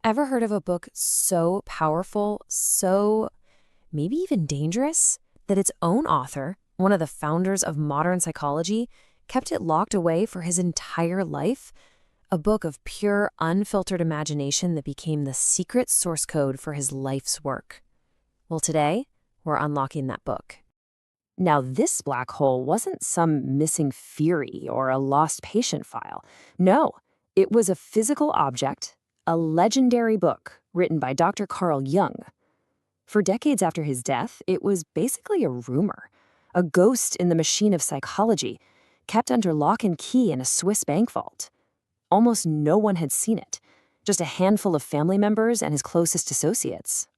Ever heard of a book so powerful, so maybe even dangerous, that its own author, one of the founders of modern psychology, kept it locked away for his entire life? A book of pure, unfiltered imagination that became the secret source code for his life's work. Well, today, we're unlocking that book. Now, this black hole wasn't some missing theory or a lost patient file. No, it was a physical object, a legendary book written by Dr. Carl Jung. For decades after his death, it was basically a rumor, a ghost in the machine of psychology, kept under lock and key in a Swiss bank vault. Almost no one had seen it, just a handful of family members and his closest associates.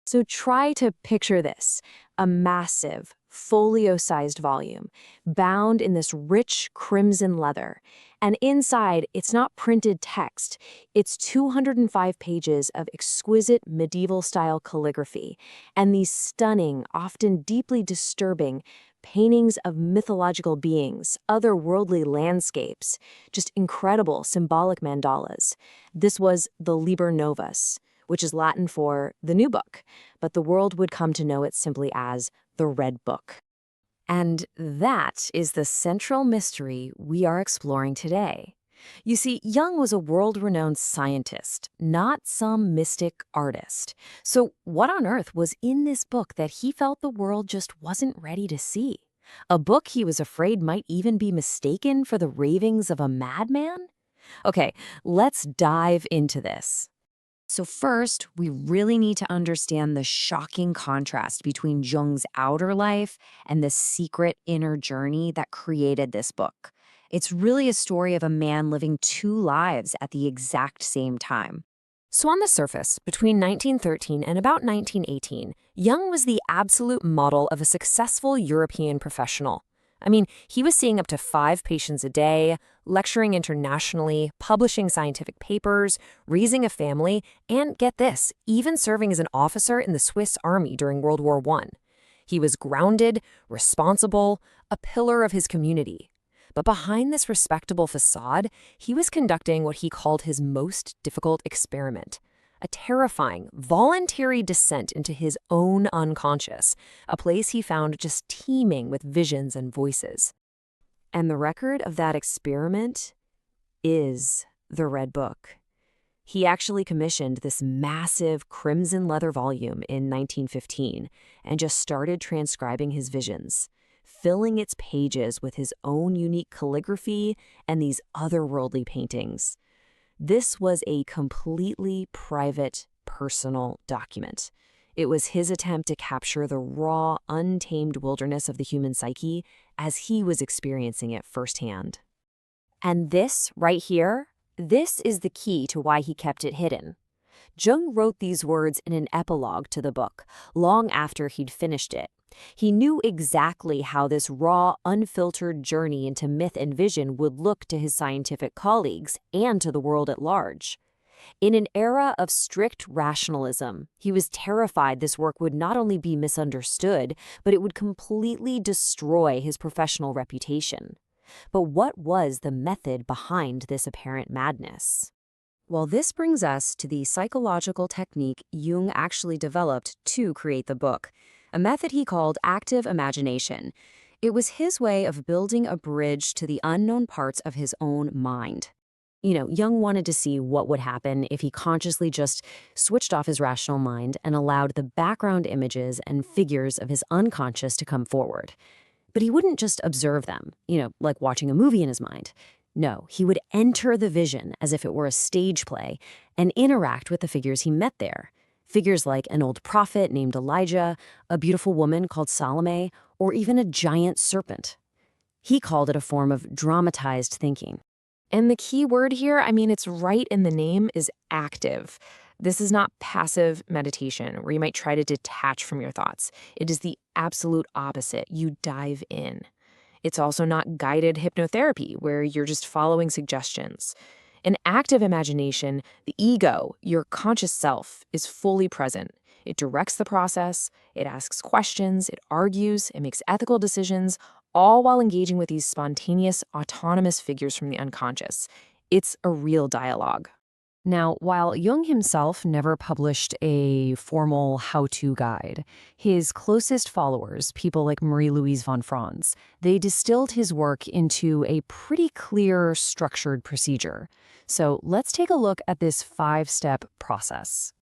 So try to picture this, a massive, folio-sized volume, bound in this rich crimson leather. And inside, it's not printed text. It's 205 pages of exquisite medieval-style calligraphy, and these stunning, often deeply disturbing, paintings of mythological beings, otherworldly landscapes, just incredible symbolic mandalas. This was the Liber Novus, which is Latin for the new book, but the world would come to know it simply as the Red Book. And that is the central mystery we are exploring today. You see, Jung was a world-renowned scientist, not some mystic artist. So what on earth was in this book that he felt the world just wasn't ready to see? A book he was afraid might even be mistaken for the ravings of a madman? Okay, let's dive into this. So first, we really need to understand the shocking contrast between Jung's outer life and the secret inner journey that created this book. It's really a story of a man living two lives at the exact same time. So on the surface, between 1913 and about 1918, Jung was the absolute model of a successful European professional. I mean, he was seeing up to 5 patients a day, lecturing internationally, publishing scientific papers, raising a family, and get this, even serving as an officer in the Swiss Army during World War I. He was grounded, responsible, a pillar of his community. But behind this respectable facade, he was conducting what he called his most difficult experiment, a terrifying, voluntary descent into his own unconscious, a place he found just teeming with visions and voices. And the record of that experiment is the Red Book. He actually commissioned this massive crimson leather volume in 1915 and just started transcribing his visions, filling its pages with his own unique calligraphy and these otherworldly paintings. This was a completely private, personal document. It was his attempt to capture the raw, untamed wilderness of the human psyche as he was experiencing it firsthand. And this, right here, this is the key to why he kept it hidden. Jung wrote these words in an epilogue to the book, long after he'd finished it. He knew exactly how this raw, unfiltered journey into myth and vision would look to his scientific colleagues and to the world at large. In an era of strict rationalism, he was terrified this work would not only be misunderstood, but it would completely destroy his professional reputation. But what was the method behind this apparent madness? Well, this brings us to the psychological technique Jung actually developed to create the book, a method he called active imagination. It was his way of building a bridge to the unknown parts of his own mind. Jung wanted to see what would happen if he consciously just switched off his rational mind and allowed the background images and figures of his unconscious to come forward. But he wouldn't just observe them, like watching a movie in his mind. No, he would enter the vision as if it were a stage play and interact with the figures he met there. Figures like an old prophet named Elijah, a beautiful woman called Salome, or even a giant serpent. He called it a form of dramatized thinking. And the key word here, it's right in the name, is active. This is not passive meditation, where you might try to detach from your thoughts. It is the absolute opposite. You dive in. It's also not guided hypnotherapy, where you're just following suggestions. In active imagination, the ego, your conscious self, is fully present. It directs the process, it asks questions, it argues, it makes ethical decisions, all while engaging with these spontaneous, autonomous figures from the unconscious. It's a real dialogue. Now, while Jung himself never published a formal how-to guide, his closest followers, people like Marie-Louise von Franz, they distilled his work into a pretty clear, structured procedure. So let's take a look at this 5-step process.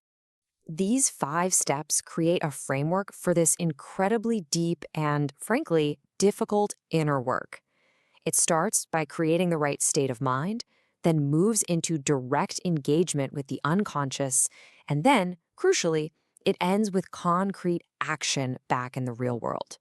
These 5 steps create a framework for this incredibly deep and, frankly, difficult inner work. It starts by creating the right state of mind, then moves into direct engagement with the unconscious, and then, crucially, it ends with concrete action back in the real world.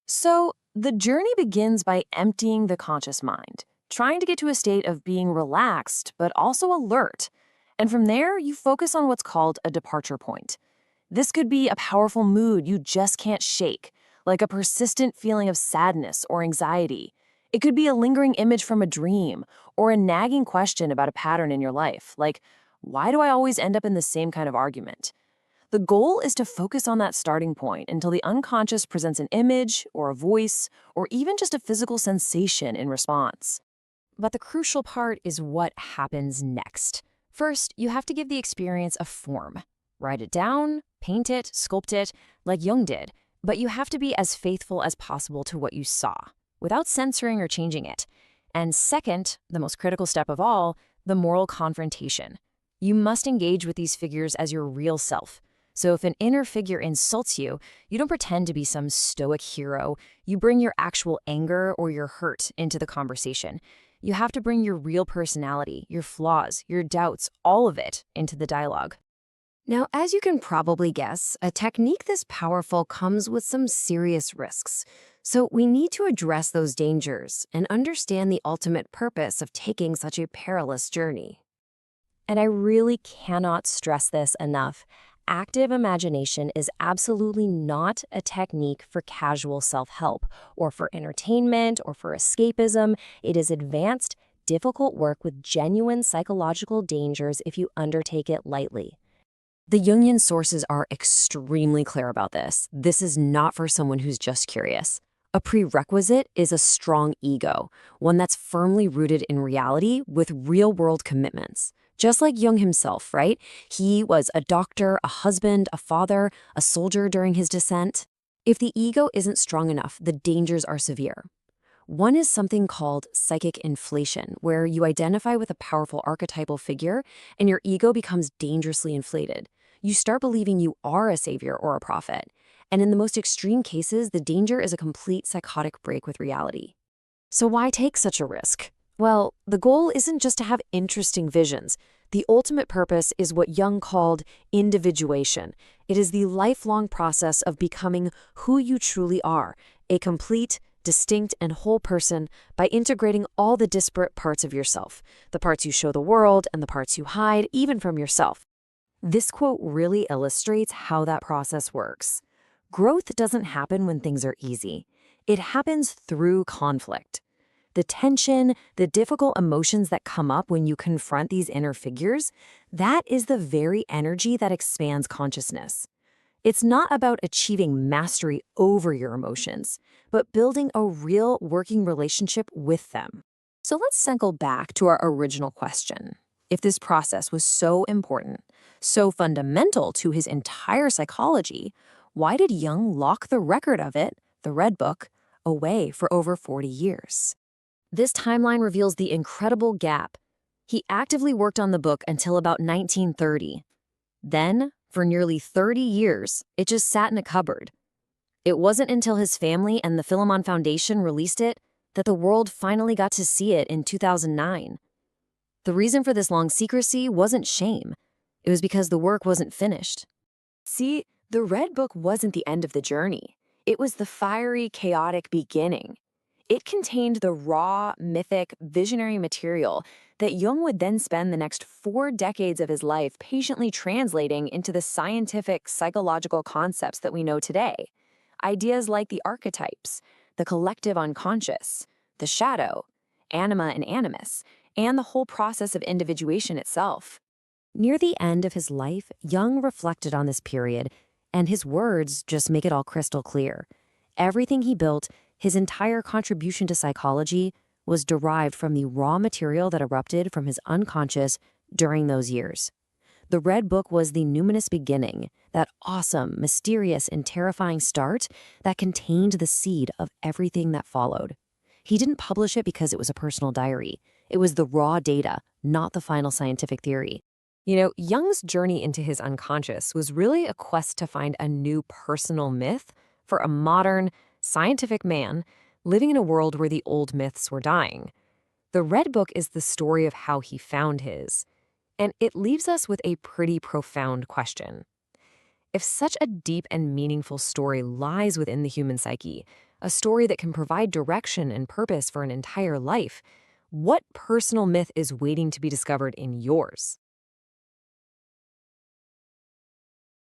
So, the journey begins by emptying the conscious mind, trying to get to a state of being relaxed but also alert. And from there, you focus on what's called a departure point. This could be a powerful mood you just can't shake, like a persistent feeling of sadness or anxiety. It could be a lingering image from a dream, or a nagging question about a pattern in your life, like, why do I always end up in the same kind of argument? The goal is to focus on that starting point until the unconscious presents an image, or a voice, or even just a physical sensation in response. But the crucial part is what happens next. First, you have to give the experience a form. Write it down, paint it, sculpt it, like Jung did, but you have to be as faithful as possible to what you saw, without censoring or changing it. And second, the most critical step of all, the moral confrontation. You must engage with these figures as your real self. So if an inner figure insults you, you don't pretend to be some stoic hero. You bring your actual anger or your hurt into the conversation. You have to bring your real personality, your flaws, your doubts, all of it into the dialogue. Now, as you can probably guess, a technique this powerful comes with some serious risks. So we need to address those dangers and understand the ultimate purpose of taking such a perilous journey. And I really cannot stress this enough. Active imagination is absolutely not a technique for casual self-help or for entertainment or for escapism. It is advanced, difficult work with genuine psychological dangers if you undertake it lightly. The Jungian sources are extremely clear about this. This is not for someone who's just curious. A prerequisite is a strong ego, one that's firmly rooted in reality with real-world commitments. Just like Jung himself, right? He was a doctor, a husband, a father, a soldier during his descent. If the ego isn't strong enough, the dangers are severe. One is something called psychic inflation, where you identify with a powerful archetypal figure and your ego becomes dangerously inflated. You start believing you are a savior or a prophet. And in the most extreme cases, the danger is a complete psychotic break with reality. So why take such a risk? Well, the goal isn't just to have interesting visions. The ultimate purpose is what Jung called individuation. It is the lifelong process of becoming who you truly are, a complete, distinct, and whole person by integrating all the disparate parts of yourself, the parts you show the world and the parts you hide, even from yourself. This quote really illustrates how that process works. Growth doesn't happen when things are easy. It happens through conflict. The tension, the difficult emotions that come up when you confront these inner figures, that is the very energy that expands consciousness. It's not about achieving mastery over your emotions, but building a real working relationship with them. So let's circle back to our original question. If this process was so important, so fundamental to his entire psychology, why did Jung lock the record of it, the Red Book, away for over 40 years? This timeline reveals the incredible gap. He actively worked on the book until about 1930. Then, for nearly 30 years, it just sat in a cupboard. It wasn't until his family and the Philemon Foundation released it that the world finally got to see it in 2009. The reason for this long secrecy wasn't shame. It was because the work wasn't finished. See, the Red Book wasn't the end of the journey. It was the fiery, chaotic beginning. It contained the raw, mythic, visionary material that Jung would then spend the next 4 decades of his life patiently translating into the scientific, psychological concepts that we know today. Ideas like the archetypes, the collective unconscious, the shadow, anima and animus, and the whole process of individuation itself. Near the end of his life, Jung reflected on this period, and his words just make it all crystal clear. Everything he built, his entire contribution to psychology, was derived from the raw material that erupted from his unconscious during those years. The Red Book was the numinous beginning, that awesome, mysterious, and terrifying start that contained the seed of everything that followed. He didn't publish it because it was a personal diary. It was the raw data, not the final scientific theory. Jung's journey into his unconscious was really a quest to find a new personal myth for a modern, scientific man living in a world where the old myths were dying. The Red Book is the story of how he found his, and it leaves us with a pretty profound question. If such a deep and meaningful story lies within the human psyche, a story that can provide direction and purpose for an entire life, what personal myth is waiting to be discovered in yours?